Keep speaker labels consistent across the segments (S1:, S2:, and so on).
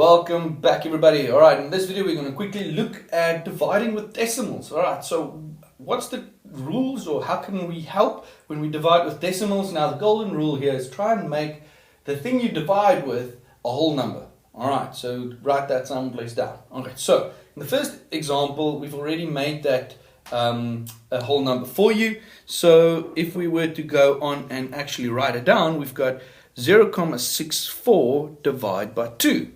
S1: Welcome back, everybody. Alright, in this video we're going to quickly look at dividing with decimals. Alright, so what's the rules, or how can we help when we divide with decimals? Now the golden rule here is try and make the thing you divide with a whole number. Alright, so write that someplace down. Okay, so in the first example we've already made that a whole number for you. So if we were to go on and actually write it down, we've got 0.64 divided by 2.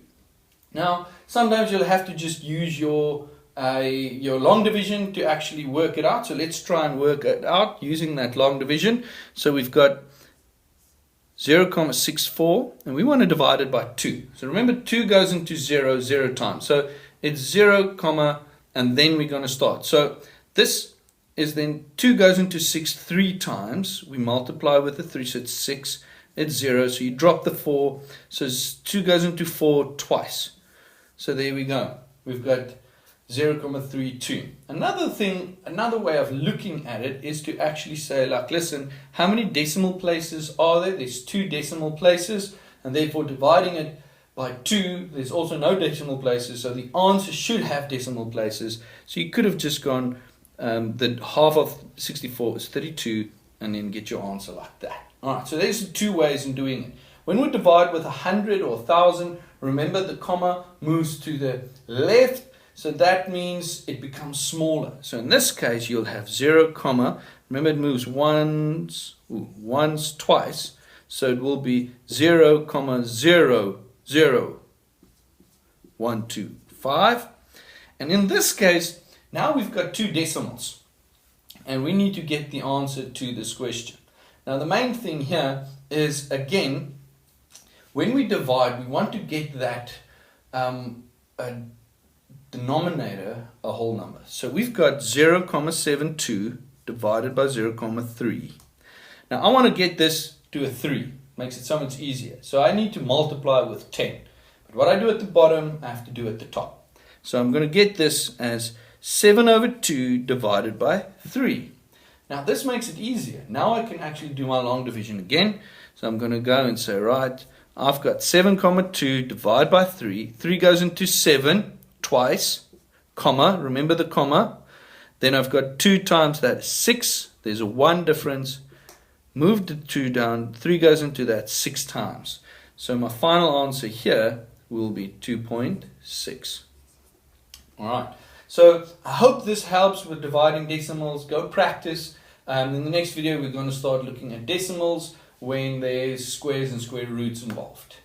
S1: Now, sometimes you'll have to just use your long division to actually work it out. So let's try and work it out using that long division. So we've got 0.64 and we want to divide it by 2. So remember, 2 goes into 0 times. So it's 0, and then we're going to start. So this is then 2 goes into 6 3 times. We multiply with the 3, so it's 6. It's 0, so you drop the 4. So 2 goes into 4 twice. So there we go. We've got 0.32. Another way of looking at it is to actually say, like, listen, how many decimal places are there? There's 2 decimal places, and therefore dividing it by 2, there's also no decimal places, so the answer should have decimal places. So you could have just gone, the half of 64 is 32, and then get your answer like that. Alright, so there's 2 ways in doing it. When we divide with 100 or 1,000, remember the comma moves to the left, so that means it becomes smaller. So in this case, you'll have 0, remember it moves once, twice, so it will be 0,000125. And in this case, now we've got 2 decimals, and we need to get the answer to this question. Now the main thing here is, again, when we divide, we want to get that denominator a whole number. So we've got 0.72 divided by 0.3. Now I want to get this to a 3. Makes it so much easier. So I need to multiply with 10. But what I do at the bottom, I have to do at the top. So I'm going to get this as 7/2 divided by 3. Now this makes it easier. Now I can actually do my long division again. So I'm going to go and say, right, I've got 7.2 divided by 3. 3 goes into 7 twice, remember the comma. Then I've got 2 times that, 6. There's a 1 difference. Move the 2 down. 3 goes into that 6 times. So my final answer here will be 2.6. Alright, so I hope this helps with dividing decimals. Go practice. In the next video we're going to start looking at decimals when there's squares and square roots involved.